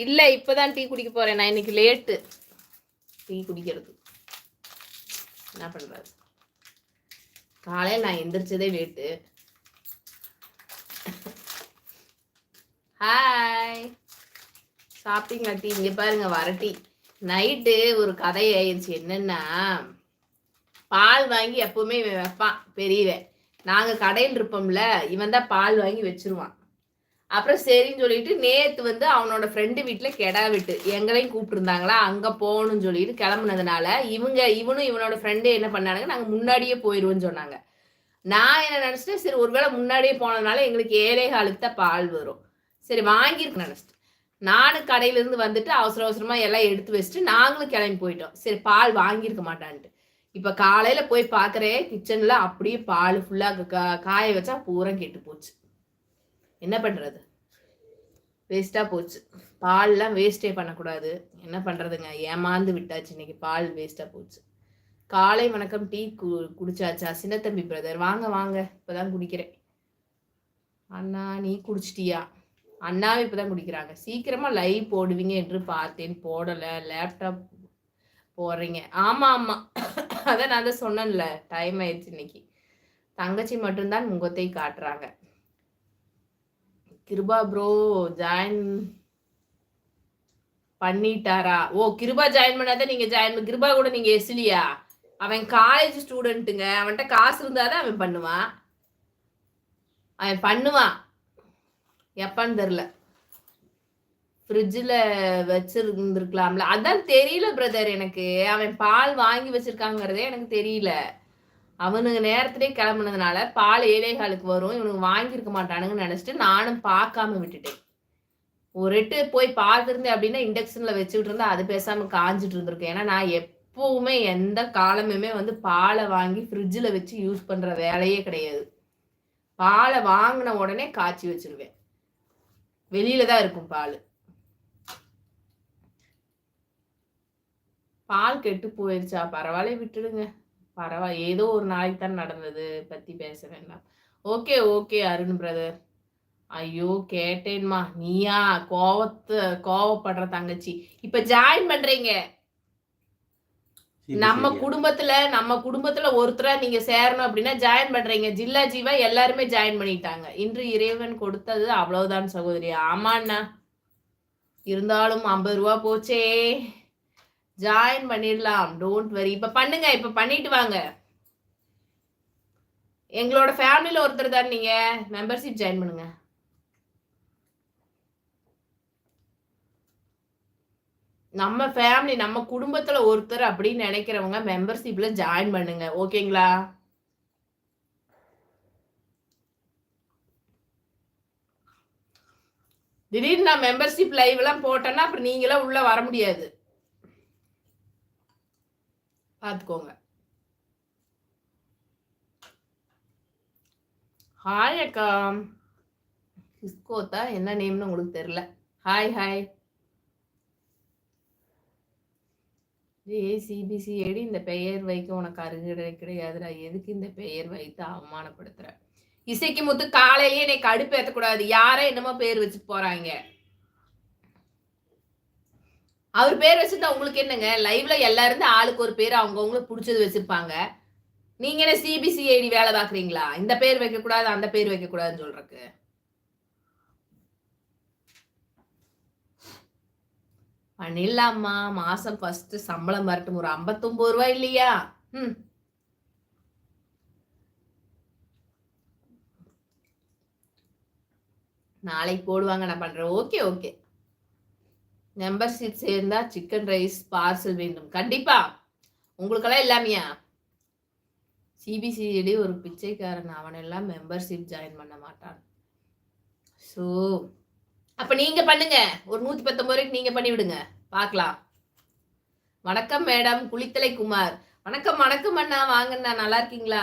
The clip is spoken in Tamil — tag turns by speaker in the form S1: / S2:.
S1: இல்லை இப்போதான் டீ குடிக்க போகிறேன். நான் இன்னைக்கு லேட்டு டீ குடிக்கிறது. என்ன பண்ணுறது, காலையில் நான் எந்திரிச்சதே லேட்டு. ஹாய், சாப்பிட்டீங்களா டீ? இங்கே பாருங்க வர டீ. நைட்டு ஒரு கதை ஆயிடுச்சு. என்னன்னா, பால் வாங்கி எப்பவுமே இவன் வைப்பான் பெரியவன். நாங்கள் கடையில் இருப்போம்ல, இவன் தான் பால் வாங்கி வச்சிருவான். அப்புறம் சரின்னு சொல்லிட்டு நேற்று வந்து அவனோட ஃப்ரெண்டு வீட்டில் கெடா விட்டு எங்களையும் கூப்பிட்டுருந்தாங்களா, அங்கே போகணும்னு சொல்லிட்டு கிளம்புனதுனால இவனும் இவனோட ஃப்ரெண்டு என்ன பண்ணானுங்க, நாங்கள் முன்னாடியே போயிடுவோன்னு சொன்னாங்க. நான் என்ன நினச்சிட்டேன், சரி ஒருவேளை முன்னாடியே போனதுனால எங்களுக்கு 7:15 தான் பால் வரும், சரி வாங்கியிருக்கு நினச்சிட்டு நானும் கடையிலேருந்து வந்துட்டு அவசர அவசரமாக எல்லாம் எடுத்து வச்சுட்டு நாங்களும் கிளம்பி போயிட்டோம். சரி பால் வாங்கியிருக்க மாட்டான்ட்டு. இப்போ காலையில் போய் பார்க்குறேன், கிச்சனில் அப்படியே பால் ஃபுல்லாக காய வச்சா பூரா கெட்டு போச்சு. என்ன பண்ணுறது, வேஸ்ட்டாக போச்சு. பால்லாம் வேஸ்ட்டே பண்ணக்கூடாது. என்ன பண்ணுறதுங்க, ஏமாந்து விட்டாச்சு. இன்னைக்கு பால் வேஸ்ட்டாக போச்சு. காலை வணக்கம். டீ குடிச்சாச்சா? சின்னத்தம்பி பிரதர் வாங்க வாங்க, இப்போதான் குடிக்கிறேன். அண்ணா நீ குடிச்சிட்டியா? அண்ணாவும் இப்போதான் குடிக்கிறாங்க. சீக்கிரமாக லைவ் போடுவீங்க என்று பார்த்தேன், போடலை. லேப்டாப் போடுறீங்க? ஆமாம் ஆமாம், அதான் நான் தான் சொன்னேன்ல, டைம் ஆயிடுச்சு. இன்னைக்கு தங்கச்சி மட்டும்தான் முகத்தை காட்டுறாங்க. கிருபா ப்ரோ ஜாயின் பண்ணிட்டாரா? ஓ, கிருபா ஜாயின் பண்ணாதான் நீங்க ஜாயின். கிருபா கூட நீங்க எஸ்லியா? அவன் காலேஜ் ஸ்டூடெண்ட்டுங்க, அவன்கிட்ட காசு இருந்தாதான் அவன் பண்ணுவான். அவன் பண்ணுவான் எப்பன்னு தெரியல. ஃப்ரிட்ஜில் வச்சிருந்துருக்கலாம்ல, அதான் தெரியல பிரதர். எனக்கு அவன் பால் வாங்கி வச்சிருக்காங்கிறதே எனக்கு தெரியல. அவனுங்க நேரத்திலே கிளம்புனதுனால பால் 7:15 வரும், இவனுக்கு வாங்கியிருக்க மாட்டானுங்கன்னு நினச்சிட்டு நானும் பார்க்காம விட்டுட்டேன். ஒரு எட்டு போய் பார்த்துருந்தேன் அப்படின்னா இண்டக்ஷனில் வச்சுக்கிட்டு இருந்தா அது பேசாமல் காஞ்சிட்டு இருந்திருக்கேன். ஏன்னா நான் எப்பவுமே எந்த காலமுமே வந்து பாலை வாங்கி ஃப்ரிட்ஜில் வச்சு யூஸ் பண்ணுற வேலையே கிடையாது. பாலை வாங்கின உடனே காய்ச்சி வச்சிருவேன். வெளியில தான் இருக்கும் பால். பால் கெட்டு போயிடுச்சா? பரவாயில்ல விட்டுடுங்க, பரவாயில்ல, ஏதோ ஒரு நாளைக்கு தான் நடந்தது, பற்றி பேச வேண்டாம். Okay okay Arun brother. ஐயோ கேட்டேன்மா, நீயா கோவப்படுற தங்கச்சி? இப்ப ஜாயின் பண்றீங்க நம்ம குடும்பத்துல ஒருத்தரா நீங்க சேரணும் அப்படின்னா ஜாயின் பண்றீங்க. ஜில்லா ஜீவா எல்லாருமே ஜாயின் பண்ணிட்டாங்க. இன்று இறைவன் கொடுத்தது அவ்வளவுதான் சகோதரி. ஆமாண்ணா, இருந்தாலும் 50 ரூபா போச்சே. ஜாயின் பண்ணிடலாம், டோன்ட் வரி. இப்ப பண்ணுங்க, இப்ப பண்ணிட்டு வாங்க. எங்களோட ஃபேமிலியில ஒருத்தர் தான் நீங்க, மெம்பர்ஷிப் ஜாயின் பண்ணுங்க. நம்ம ஃபேமிலி, நம்ம குடும்பத்துல ஒருத்தர் அப்படின்னு நினைக்கிறவங்க மெம்பர்ஷிப்ல ஜாயின் பண்ணுங்க, ஓகேங்களா? திடீர்னு நான் மெம்பர்ஷிப் லைவ் எல்லாம் போட்டேன்னா அப்புறம் நீங்களாம் உள்ள வர முடியாது, பார்த்துக்கோங்க. ஹாய் அக்கா. கிஸ்கோத்தா என்ன நேம்னு உங்களுக்கு தெரியல. Hi hi. சிபிசிஐடி இந்த பெயர் வைக்க உனக்கு அருகடை கிடையாதுடா, எதுக்கு இந்த பெயர் வைத்து அவமானப்படுத்துற? இசைக்கு முத்து காலையிலேயே என்னை கடுப்பு ஏற்றக்கூடாது. யாரோ என்னமோ பேர் வச்சுட்டு போறாங்க. அவர் பேர் வச்சிருந்தா உங்களுக்கு என்னங்க? லைவ்ல எல்லாரும் ஆளுக்கு ஒரு பேர் அவங்கவுங்களுக்கு பிடிச்சது வச்சிருப்பாங்க. நீங்க என்ன சிபிசிஐடி வேலை பாக்குறீங்களா? இந்த பேர் வைக்க கூடாது அந்த பேர் வைக்க கூடாதுன்னு சொல்றதுக்கு. பண்ணிடலாமா, மாசம் ஃபர்ஸ்ட் சம்பளம் வரட்டும். ஒரு 59 ரூபாய் இல்லையா? நாளைக்கு போடுவாங்க, நான் பண்றேன். Okay okay. மெம்பர்ஷிப் சேர்ந்தா சிக்கன் ரைஸ் பார்சல் வேண்டும். கண்டிப்பா, உங்களுக்கெல்லாம் இல்லாமையா? சிபிசிஐடி ஒரு பிச்சைக்காரன், அவனெல்லாம் மெம்பர்ஷிப் ஜாயின் பண்ண மாட்டான். ஸோ அப்ப நீங்க பண்ணுங்க, ஒரு 119 ரூபாய்க்கு நீங்க பண்ணி விடுங்க, பார்க்கலாம். வணக்கம் மேடம், குளித்தலை குமார். வணக்கம் வணக்கம் அண்ணா, வாங்கண்ணா, நல்லா இருக்கீங்களா?